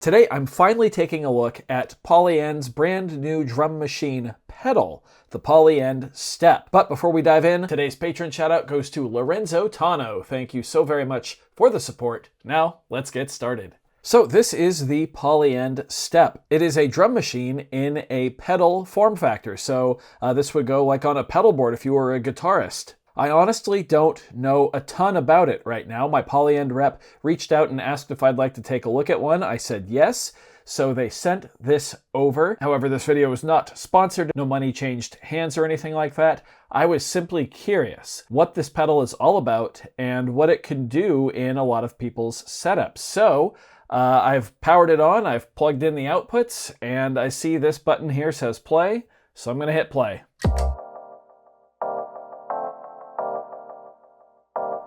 Today, I'm finally taking a look at Polyend's brand new drum machine pedal, the Polyend Step. But before we dive in, today's patron shout out goes to Lorenzo Tano. Thank you so very much for the support. Now, let's get started. So this is the Polyend Step. It is a drum machine in a pedal form factor. So this would go like on a pedal board if you were a guitarist. I honestly don't know a ton about it right now. My Polyend rep reached out and asked if I'd like to take a look at one. I said yes, so they sent this over. However, this video is not sponsored. No money changed hands or anything like that. I was simply curious what this pedal is all about and what it can do in a lot of people's setups. So I've powered it on, I've plugged in the outputs, and I see this button here says play, so I'm gonna hit play.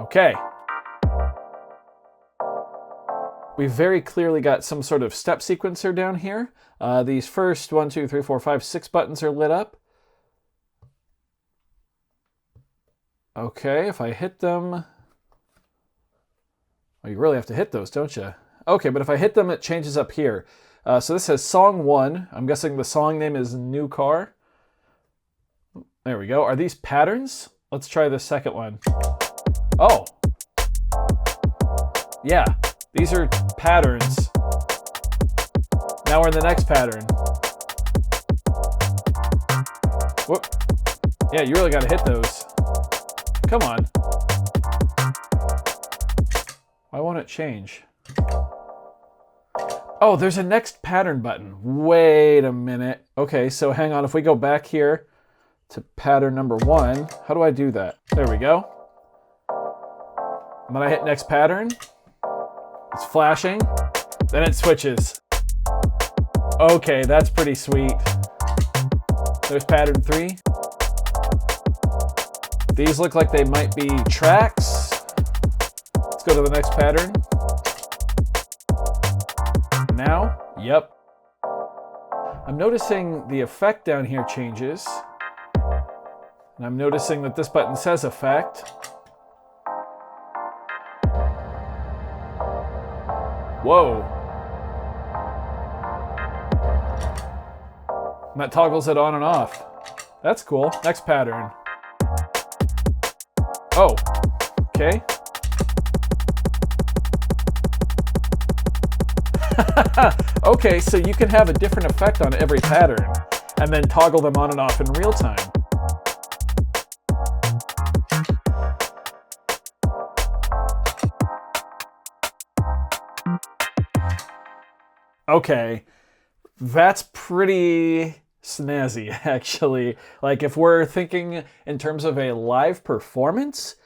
Okay. We've very clearly got some sort of step sequencer down here. These first 1, 2, 3, 4, 5, 6 buttons are lit up. Okay, if I hit them... Well, you really have to hit those, don't you? Okay, but if I hit them, it changes up here. So this says song 1. I'm guessing the song name is New Car. There we go. Are these patterns? Let's try the second one. Oh, yeah, these are patterns. Now we're in the next pattern. Whoop. Yeah, you really got to hit those. Come on. Why won't it change? Oh, there's a next pattern button. Wait a minute. Okay, so hang on. If we go back here to pattern number 1, how do I do that? There we go. When I hit next pattern, it's flashing, then it switches. Okay, that's pretty sweet. There's pattern 3. These look like they might be tracks. Let's go to the next pattern. Now, yep. I'm noticing the effect down here changes. And I'm noticing that this button says effect. Whoa. And that toggles it on and off. That's cool. Next pattern. Oh, okay. Okay, so you can have a different effect on every pattern and then toggle them on and off in real time. Okay, that's pretty snazzy, actually. Like, if we're thinking in terms of a live performance,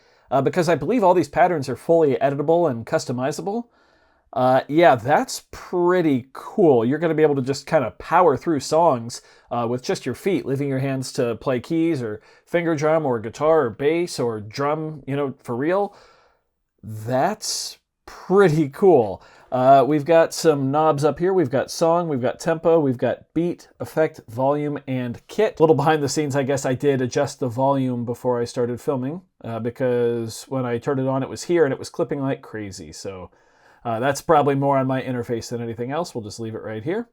because I believe all these patterns are fully editable and customizable, yeah, that's pretty cool. You're going to be able to just kind of power through songs with just your feet, leaving your hands to play keys or finger drum or guitar or bass or drum, you know, for real. That's pretty cool. We've got some knobs up here. We've got song, we've got tempo, we've got beat, effect, volume, and kit. A little behind the scenes, I guess I did adjust the volume before I started filming because when I turned it on, it was here and it was clipping like crazy. So that's probably more on my interface than anything else. We'll just leave it right here.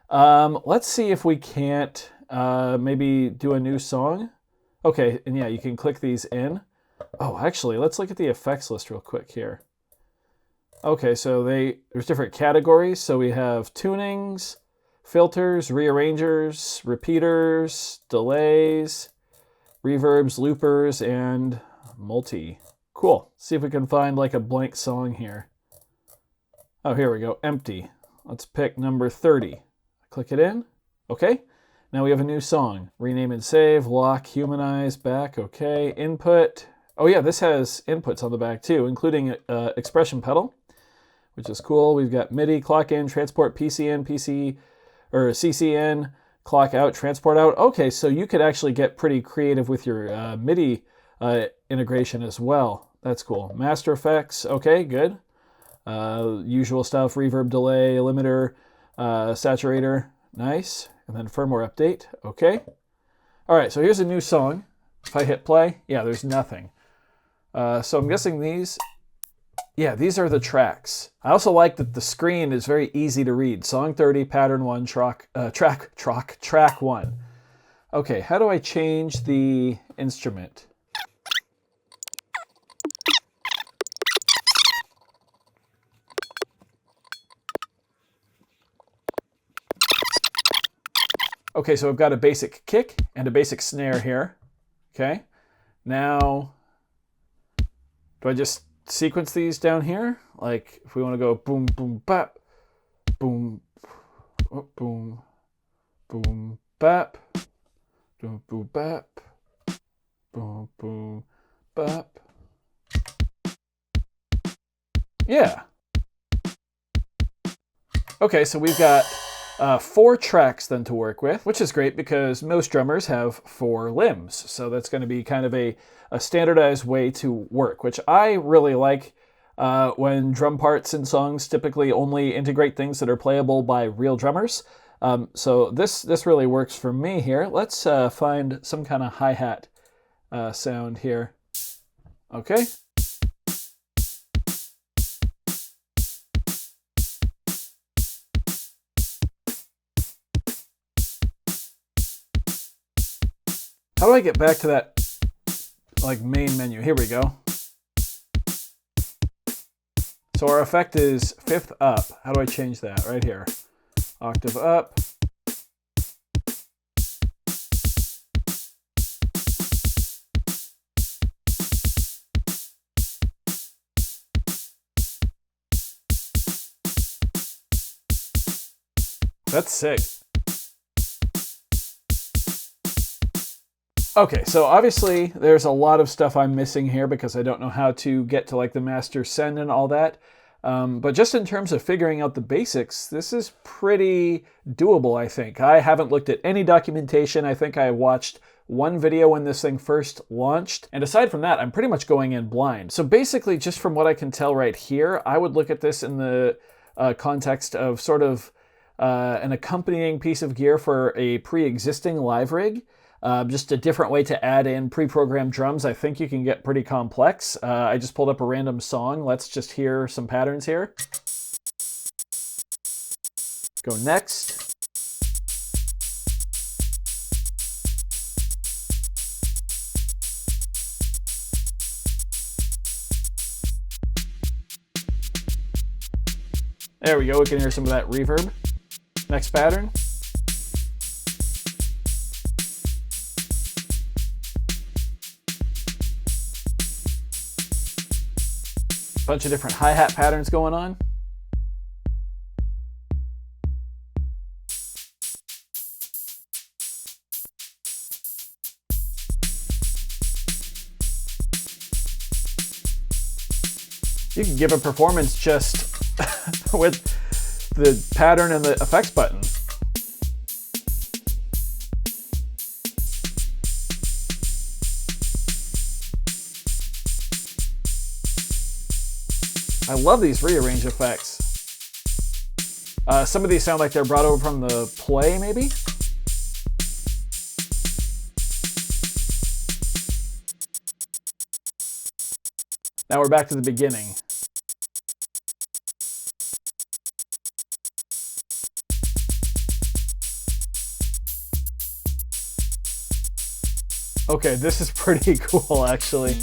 Let's see if we can't maybe do a new song. Okay, and yeah, you can click these in. Oh, actually, let's look at the effects list real quick here. Okay, so there's different categories. So we have tunings, filters, rearrangers, repeaters, delays, reverbs, loopers, and multi. Cool. See if we can find like a blank song here. Oh, here we go. Empty. Let's pick number 30. Click it in. Okay. Now we have a new song. Rename and save, lock, humanize, back. Okay. Input. Oh yeah, this has inputs on the back too, including expression pedal, which is cool. We've got MIDI, clock in, transport, PCN, or CCN, clock out, transport out. Okay, so you could actually get pretty creative with your MIDI integration as well. That's cool. Master effects. Okay, good. Usual stuff, reverb, delay, limiter, saturator. Nice. And then firmware update. Okay. All right, so here's a new song. If I hit play, yeah, there's nothing. So I'm guessing these Yeah, these are the tracks. I also like that the screen is very easy to read. Song 30, pattern 1, track 1. Okay, how do I change the instrument? Okay, so I've got a basic kick and a basic snare here. Okay, now do I just sequence these down here? Like if we want to go boom, boom, bap, boom, oh, boom, boom, bap, boom, boom, bap, boom, boom, bap. Yeah. Okay, so we've got 4 tracks then to work with, which is great because most drummers have 4 limbs. So that's going to be kind of a standardized way to work, which I really like when drum parts in songs typically only integrate things that are playable by real drummers. So this really works for me here. Let's find some kind of hi-hat sound here. Okay. How do I get back to that like main menu? Here we go. So our effect is 5th up. How do I change that? Right here. Octave up. That's sick. Okay, so obviously there's a lot of stuff I'm missing here because I don't know how to get to like the master send and all that. But just in terms of figuring out the basics, this is pretty doable, I think. I haven't looked at any documentation. I think I watched one video when this thing first launched. And aside from that, I'm pretty much going in blind. So basically, just from what I can tell right here, I would look at this in the context of sort of an accompanying piece of gear for a pre-existing live rig. Just a different way to add in pre-programmed drums. I think you can get pretty complex. I just pulled up a random song. Let's just hear some patterns here. Go next. There we go. We can hear some of that reverb. Next pattern. Bunch of different hi-hat patterns going on. You can give a performance just with the pattern and the effects button. I love these rearrange effects. Some of these sound like they're brought over from the play, maybe? Now we're back to the beginning. Okay, this is pretty cool, actually.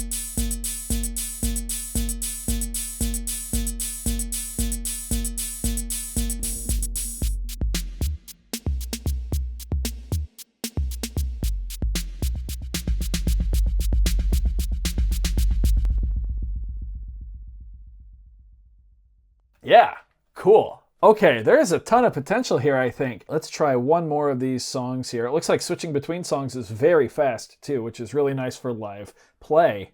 Yeah, cool. Okay, there's a ton of potential here, I think. Let's try one more of these songs here. It looks like switching between songs is very fast, too, which is really nice for live play.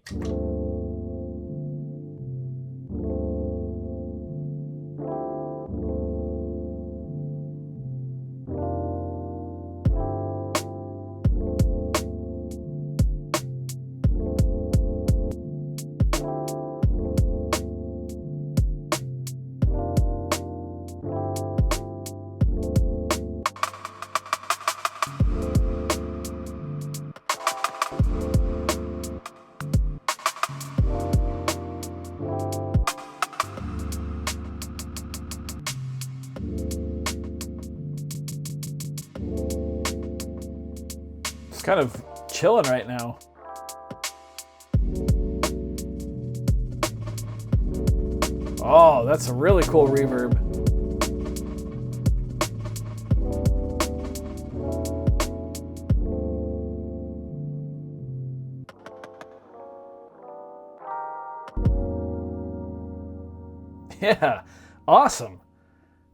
kind of chilling right now. Oh, that's a really cool reverb. Yeah, awesome.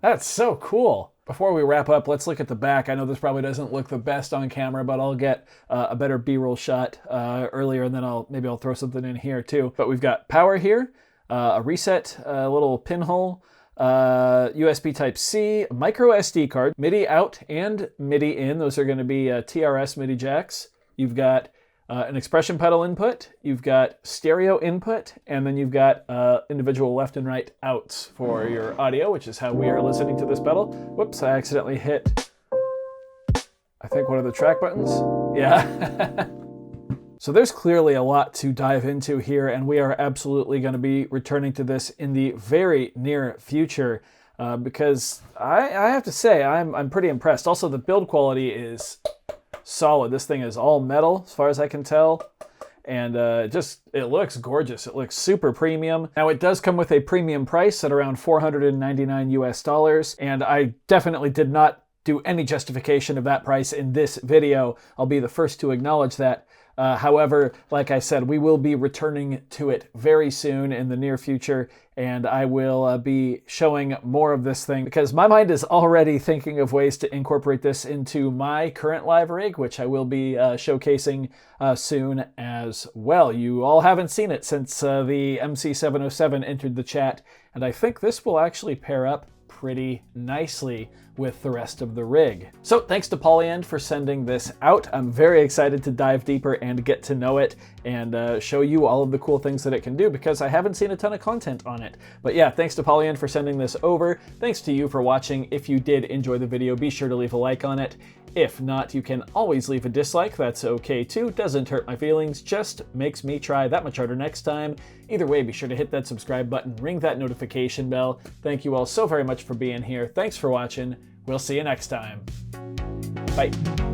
That's so cool. Before we wrap up, let's look at the back. I know this probably doesn't look the best on camera, but I'll get a better B-roll shot earlier, and then maybe I'll throw something in here too. But we've got power here, a reset, a little pinhole, USB Type-C, micro SD card, MIDI out and MIDI in. Those are going to be TRS MIDI jacks. You've got an expression pedal input, you've got stereo input, and then you've got individual left and right outs for your audio, which is how we are listening to this pedal. Whoops, I accidentally hit, I think, one of the track buttons. Yeah. So there's clearly a lot to dive into here, and we are absolutely going to be returning to this in the very near future because I have to say I'm pretty impressed. Also, the build quality is solid. This thing is all metal as far as I can tell, and it looks gorgeous. It looks super premium. Now, it does come with a premium price at around $499 US, and I definitely did not do any justification of that price in this video. I'll be the first to acknowledge that. However, like I said, we will be returning to it very soon in the near future, and I will be showing more of this thing because my mind is already thinking of ways to incorporate this into my current live rig, which I will be showcasing soon as well. You all haven't seen it since the MC707 entered the chat, and I think this will actually pair up pretty nicely with the rest of the rig. So thanks to Polyend for sending this out. I'm very excited to dive deeper and get to know it and show you all of the cool things that it can do because I haven't seen a ton of content on it. But yeah, thanks to Polyend for sending this over. Thanks to you for watching. If you did enjoy the video, be sure to leave a like on it. If not, you can always leave a dislike. That's okay too. Doesn't hurt my feelings, just makes me try that much harder next time. Either way, be sure to hit that subscribe button, ring that notification bell. Thank you all so very much for being here. Thanks for watching. We'll see you next time. Bye.